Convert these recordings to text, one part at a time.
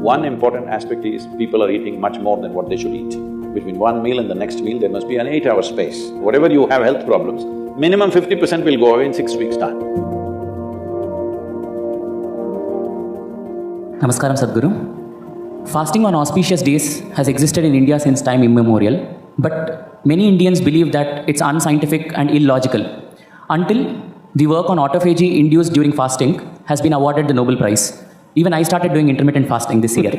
One important aspect is people are eating much more than what they should eat. Between one meal and the next meal, there must be an 8-hour space. Whatever you have health problems, minimum 50% will go away in 6 weeks' time. Namaskaram, Sadhguru. Fasting on auspicious days has existed in India since time immemorial, but many Indians believe that it's unscientific and illogical until the work on autophagy induced during fasting has been awarded the Nobel Prize. Even I started doing intermittent fasting this year.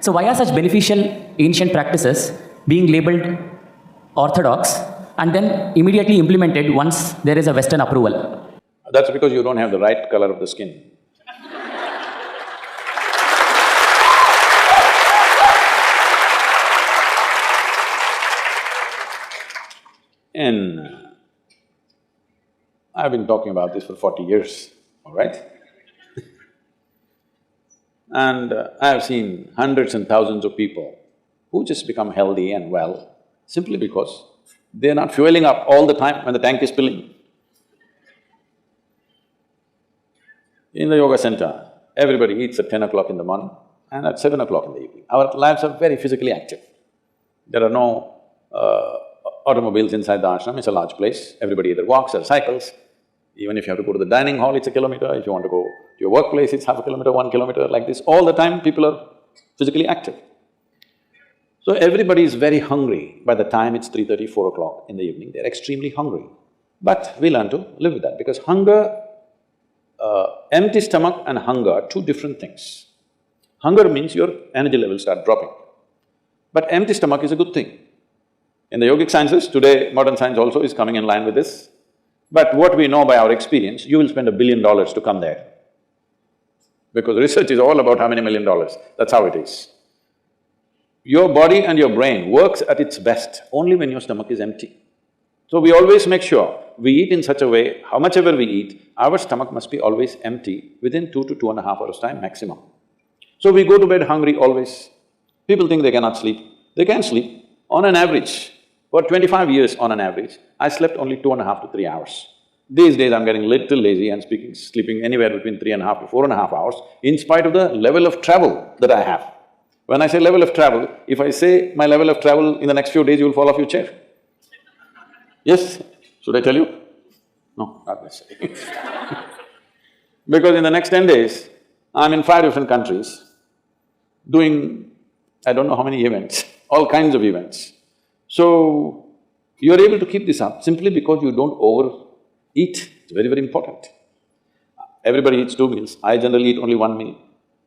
So why are such beneficial ancient practices being labeled orthodox and then immediately implemented once there is a Western approval? That's because you don't have the right color of the skin. I've been talking about this for 40 years, all right? And I have seen hundreds and thousands of people who just become healthy and well simply because they're not fueling up all the time when the tank is filling. In the yoga center, everybody eats at 10 o'clock in the morning and at 7 o'clock in the evening. Our lives are very physically active. There are no automobiles inside the ashram, it's a large place. Everybody either walks or cycles. Even if you have to go to the dining hall, it's a kilometer. If you want to go to your workplace, it's half a kilometer, 1 kilometer, like this. All the time, people are physically active. So everybody is very hungry. By the time it's 3:30, 4 o'clock in the evening, they're extremely hungry. But we learn to live with that because hunger… empty stomach and hunger are two different things. Hunger means your energy levels start dropping. But empty stomach is a good thing. In the yogic sciences, today modern science also is coming in line with this. But what we know by our experience, you will spend $1 billion to come there. Because research is all about how many $1 million, that's how it is. Your body and your brain works at its best only when your stomach is empty. So we always make sure we eat in such a way, how much ever we eat, our stomach must be always empty within 2 to 2.5 hours' time maximum. So we go to bed hungry always. People think they cannot sleep. They can sleep. On an average, for 25 years on an average, I slept only 2.5 to 3 hours. These days I'm getting little lazy and sleeping anywhere between 3.5 to 4.5 hours in spite of the level of travel that I have. When I say level of travel, if I say my level of travel in the next few days, you will fall off your chair. Yes? Should I tell you? No, not necessarily. Because in the next 10 days, I'm in 5 different countries doing I don't know how many events, all kinds of events. So, you're able to keep this up simply because you don't overeat. It's very, very important. Everybody eats 2 meals. I generally eat only 1 meal,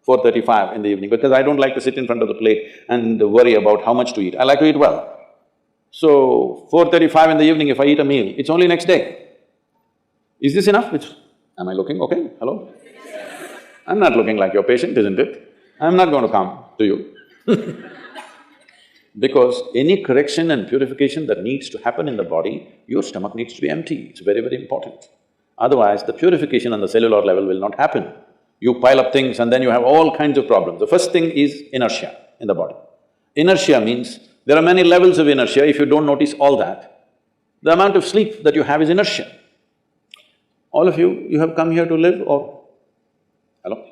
4:35 in the evening, because I don't like to sit in front of the plate and worry about how much to eat. I like to eat well. So, 4:35 in the evening, if I eat a meal, it's only next day. Is this enough? Am I looking okay? Hello? I'm not looking like your patient, isn't it? I'm not going to come to you. Because any correction and purification that needs to happen in the body, your stomach needs to be empty, it's very, very important. Otherwise, the purification on the cellular level will not happen. You pile up things and then you have all kinds of problems. The first thing is inertia in the body. Inertia means there are many levels of inertia. If you don't notice all that, the amount of sleep that you have is inertia. All of you have come here to live or… Hello?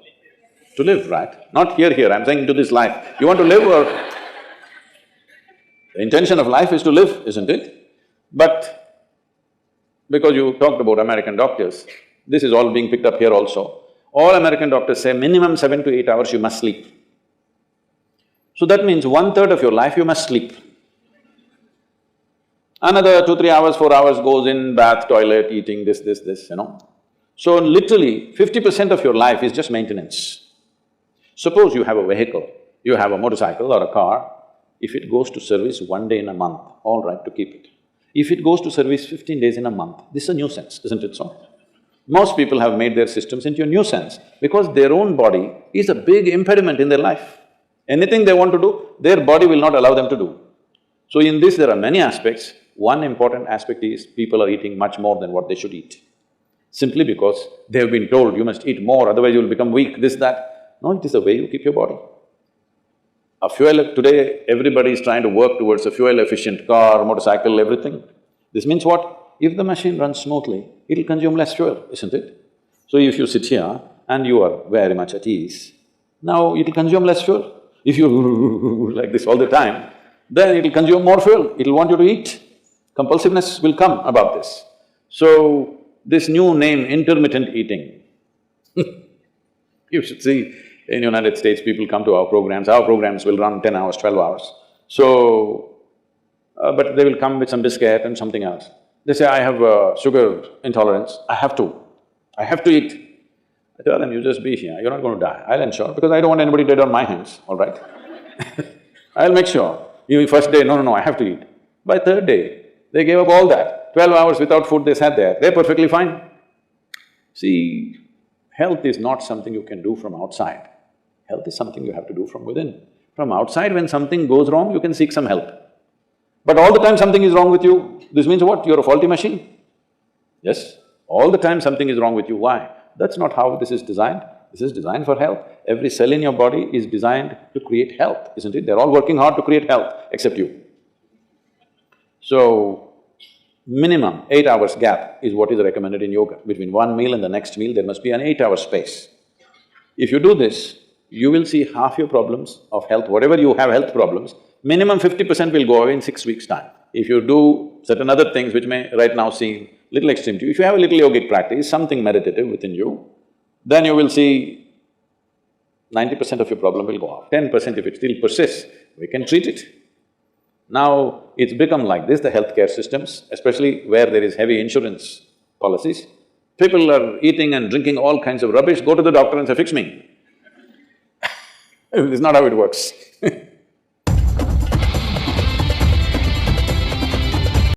To live, right? Not here, I'm saying into this life. You want to live or… The intention of life is to live, isn't it? But because you talked about American doctors, this is all being picked up here also. All American doctors say minimum 7 to 8 hours you must sleep. So that means 1/3 of your life you must sleep. Another 2, 3 hours, 4 hours goes in bath, toilet, eating, this, you know. So literally 50% of your life is just maintenance. Suppose you have a vehicle, you have a motorcycle or a car, if it goes to service 1 day in a month, all right to keep it. If it goes to service 15 days in a month, this is a nuisance, isn't it so? Most people have made their systems into a nuisance because their own body is a big impediment in their life. Anything they want to do, their body will not allow them to do. So in this there are many aspects. One important aspect is people are eating much more than what they should eat. Simply because they have been told, you must eat more, otherwise you will become weak, this, that. No, it is the way you keep your body. Today everybody is trying to work towards a fuel-efficient car, motorcycle, everything. This means what? If the machine runs smoothly, it'll consume less fuel, isn't it? So if you sit here and you are very much at ease, Now it'll consume less fuel. If you like this all the time, then it'll consume more fuel, it'll want you to eat. Compulsiveness will come about this. So, this new name, intermittent eating, you should see in United States, people come to our programs will run 10 hours, 12 hours. So, but they will come with some biscuit and something else. They say, I have sugar intolerance, I have to eat. I tell them, you just be here, you're not going to die, I'll ensure, because I don't want anybody dead on my hands, all right? I'll make sure. You first day, no, I have to eat. By third day, they gave up all that. 12 hours without food they sat there, they're perfectly fine. See, health is not something you can do from outside. Health is something you have to do from within. From outside, when something goes wrong, you can seek some help. But all the time something is wrong with you, this means what? You're a faulty machine. Yes, all the time something is wrong with you. Why? That's not how this is designed. This is designed for health. Every cell in your body is designed to create health, isn't it? They're all working hard to create health, except you. So, minimum 8 hours gap is what is recommended in yoga. Between one meal and the next meal, there must be an 8-hour space. If you do this, you will see half your problems of health, whatever you have health problems, minimum 50% will go away in 6 weeks' time. If you do certain other things which may right now seem little extreme to you, if you have a little yogic practice, something meditative within you, then you will see 90% of your problem will go off. 10% if it still persists, we can treat it. Now, it's become like this, the healthcare systems, especially where there is heavy insurance policies. People are eating and drinking all kinds of rubbish, go to the doctor and say, fix me. This is not how it works